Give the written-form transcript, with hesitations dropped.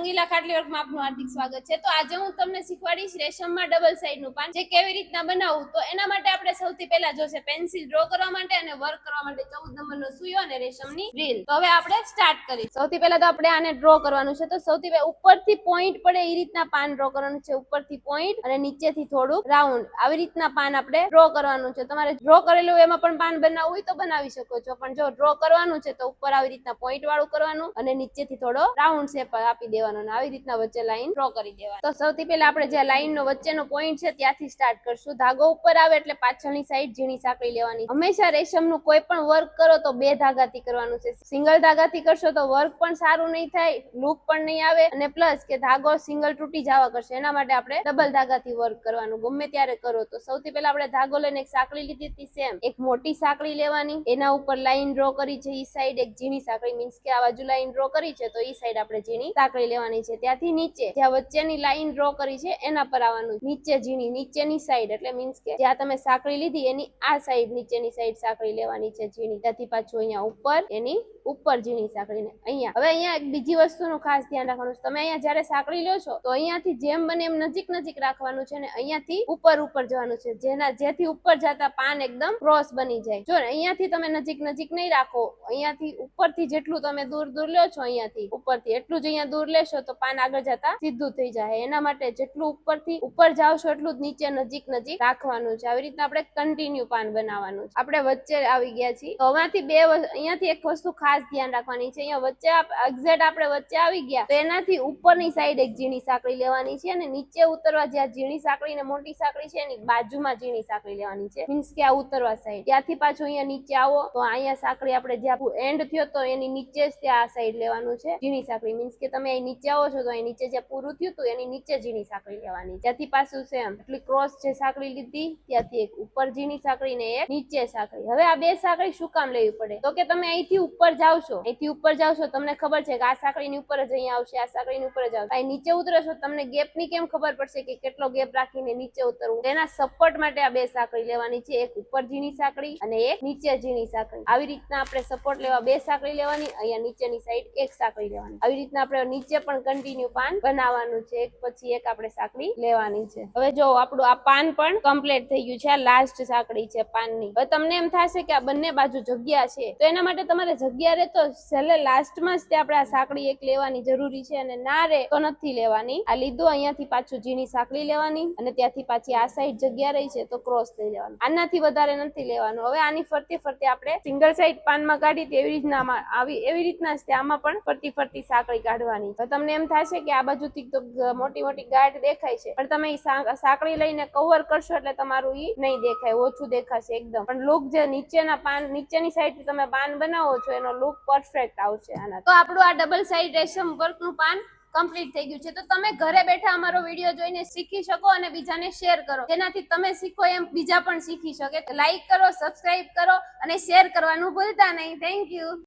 રંગીલા ખાટલી વર્કમાં આપનું હાર્દિક સ્વાગત છે। તો આજે હું તમને શીખવાડીશ રેશમમાં ડબલ સાઈડનું પાન જે કેવી રીતના બનાવવું। તો એના માટે આપણે સૌથી પહેલા જોશે પેન્સિલ ડ્રો કરવા માટે અને વર્ક કરવા માટે 14 નંબરનો સુયો અને રેશમની રીલ। તો હવે આપણે સ્ટાર્ટ કરીએ। સૌથી પહેલા તો આપણે આને ડ્રો કરવાનું છે। તો સૌથી પહેલા ઉપરથી પોઈન્ટ પડે એ રીતના પાન ડ્રો કરવાનું છે। ઉપરથી પોઈન્ટ અને નીચેથી થોડું રાઉન્ડ આવી રીતના પાન આપણે ડ્રો કરવાનું છે। તમારે ડ્રો કરેલું એમાં પણ પાન બનાવવું હોય તો બનાવી શકો છો, પણ જો ડ્રો કરવાનું છે તો ઉપર આવી રીતના પોઈન્ટ વાળું કરવાનું અને નીચેથી થોડો રાઉન્ડ શેપ આપી દેવાનો અને આવી રીતના વચ્ચે લાઈન ડ્રો કરી દેવાની। તો સૌથી પહેલા આપણે જે લાઈન નો વચ્ચેનો પોઈન્ટ છે ત્યાંથી સ્ટાર્ટ કરશું। ધાગો ઉપર આવે એટલે પાછળની સાઈડ ઝીણી સાંકળી લેવાની। હંમેશા રેશમનું કોઈ પણ વર્ક કરો તો 2 ધાગાથી કરવાનું છે। સિંગલ ધાગાથી કરશો તો વર્ક પણ સારું નહીં થાય, લુક પણ નહીં આવે અને પ્લસ કે ધાગો સિંગલ તૂટી જવા કરશે। એના માટે આપણે ડબલ ધાગાથી વર્ક કરવાનું ગમે ત્યારે કરો। તો સૌથી પહેલા આપણે ધાગો લઈને એક સાંકળી લીધી હતી, સેમ એક મોટી સાંકળી લેવાની, એના ઉપર લાઈન ડ્રો કરી છે ઈ સાઈડ એક ઝીણી સાંકળી, મીન્સ કે આ બાજુ લાઈન ડ્રો કરી છે તો ઈ સાઈડ આપણે ઝીણી સાંકળી લેવાની છે। ત્યાંથી નીચે જ્યાં વચ્ચેની લાઈન ડ્રો કરી છે એના પર આવવાનું, નીચે ઝીણી નીચેની સાઈડ એટલે મીન્સ કે જ્યાં તમે સાંકળી લીધી એની આ સાઈડ નીચેની સાઈડ સાંકળી લેવાની છે ઝીણી। ત્યાંથી પાછું અહીંયા ઉપર એની ઉપર ઝીણી સાંકળીને અહીંયા। હવે અહીંયા એક બીજી વસ્તુનું ખાસ ધ્યાન રાખવાનું છે, તમે અહીંયા જ્યારે સાંકળી લો છો તો અહીંયાથી જેમ બને એમ નજીક નજીક રાખવાનું છે ને અહીંયાથી ઉપર ઉપર જવાનું છે, જેથી ઉપર જતા પાન એકદમ ક્રોસ બની જાય। જો અહીંયાથી તમે નજીક નજીક નહીં રાખો, અહીંયાથી ઉપરથી જેટલું તમે દૂર દૂર લો છો અહીંયાથી ઉપરથી એટલું જ અહીંયા દૂર લેશો તો પાન આગળ જતા સીધું થઈ જાય। એના માટે જેટલું ઉપરથી ઉપર જાવશો એટલું જ નીચે નજીક નજીક રાખવાનું છે। આવી રીતના આપણે કન્ટિન્યુ પાન બનાવવાનું છે। આપણે વચ્ચે આવી ગયા છીએ તો અહીંયાથી એક વસ્તુ ખાસ ધ્યાન રાખવાની છે, અહીંયા વચ્ચે એક્ઝેક્ટ આપણે વચ્ચે આવી ગયા તો એનાથી ઉપરની સાઈડ એક ઝીણી સાંકળી લેવાની છે અને નીચે ઉતરવા જ્યાં ઝીણી સાંકળી ને મોટી સાંકળી છે એની બાજુમાં ઝીણી સાંકળી લેવાની છે, મીન્સ કે આ ઉતરવા સાઈડ। ત્યાંથી પાછું અહીંયા નીચે આવો તો અહીંયા સાંકળી આપણે જ્યાં એન્ડ થયો તો એની નીચે જ ત્યાં આ સાઈડ લેવાનું છે ઝીણી સાંકળી, મીન્સ કે તમે અહીં નીચે આવો છો તો અહીં નીચે જ્યાં પૂરું થયું હતું એની નીચે ઝીણી સાંકળી લેવાની। ત્યાંથી પાછું સેમ એટલી ક્રોસ જે સાંકળી લીધી ત્યાંથી એક ઉપર ઝીણી સાંકળી ને એક નીચે સાંકળી। હવે આ 2 સાંકળી શું કામ લેવી પડે તો કે તમે અહીંથી ઉપર જાવશો, અહીંથી ઉપર જાવશો તમને ખબર છે કે આ સાંકળીની ઉપર જ અહીંયા આવશે, આ સાંકળીની ઉપર જ આવશે, અહીં નીચે ઉતરશો તમને ગેપની કેમ ખબર પડશે કે કેટલો ગેપ રાખીને નીચે ઉતરવું। એના સપોર્ટ માટે આ 2 સાંકળી લેવાની છે, એક ઉપર ઝીણી સાંકળી અને એક નીચે ઝીણી સાંકળી। આવી રીતના આપણે સપોર્ટ લેવા 2 સાંકળી લેવાની, અહીંયા નીચેની સાઈડ એક સાંકળી લેવાની। આવી રીતના આપણે નીચે પણ કન્ટિન્યુ પાન બનાવવાનું છે, એક પછી એક આપણે સાંકળી લેવાની છે। હવે જો આપણું આ પાન પણ કમ્પ્લીટ થઈ ગયું છે, આ લાસ્ટ સાંકળી છે પાનની। હવે તમને એમ થશે કે આ બંને બાજુ જગ્યા છે તો એના માટે તમારે જગ્યા રહે તો છેલ્લે લાસ્ટમાં જ તે આપણે આ સાંકળી એક લેવાની જરૂરી છે અને ના રહે તો નથી લેવાની। આ લીધું અહીંયાથી પાછું ઝીણી સાંકળી લેવાની અને ત્યાંથી પાછી આ સાઈડ જગ્યા રહી છે તો ક્રોસ થઈ લેવાનું, આનાથી વધારે નથી લેવાનું। હવે આની ફરતી ફરતી આપણે સિંગલ સાઈડ પાનમાં કાઢી એવી રીતના એવી રીતના જ આમાં પણ ફરતી ફરતી સાંકળી કાઢવાની। તો તમને એમ થશે કે આ બાજુથી તો મોટી મોટી ગાંઠ દેખાય છે પણ તમે સાંકળી લઈને કવર કરશો એટલે તમારું ઈ નહીં દેખાય, ઓછું દેખાશે એકદમ, પણ લુક જે નીચેના પાન નીચેની સાઈડ થી તમે પાન બનાવો છો એનો લુક પરફેક્ટ આવશે આના। તો આપણું આ ડબલ સાઈડ રેશમ વર્કનું પાન કમ્પ્લીટ થઈ ગયું છે। તો તમે ઘરે બેઠા અમારો વિડીયો જોઈને શીખી શકો અને બીજાને શેર કરો, જેનાથી તમે શીખો એમ બીજા પણ શીખી શકે। લાઈક કરો, સબસ્ક્રાઇબ કરો અને શેર કરવાનું ભૂલતા નહીં। Thank you.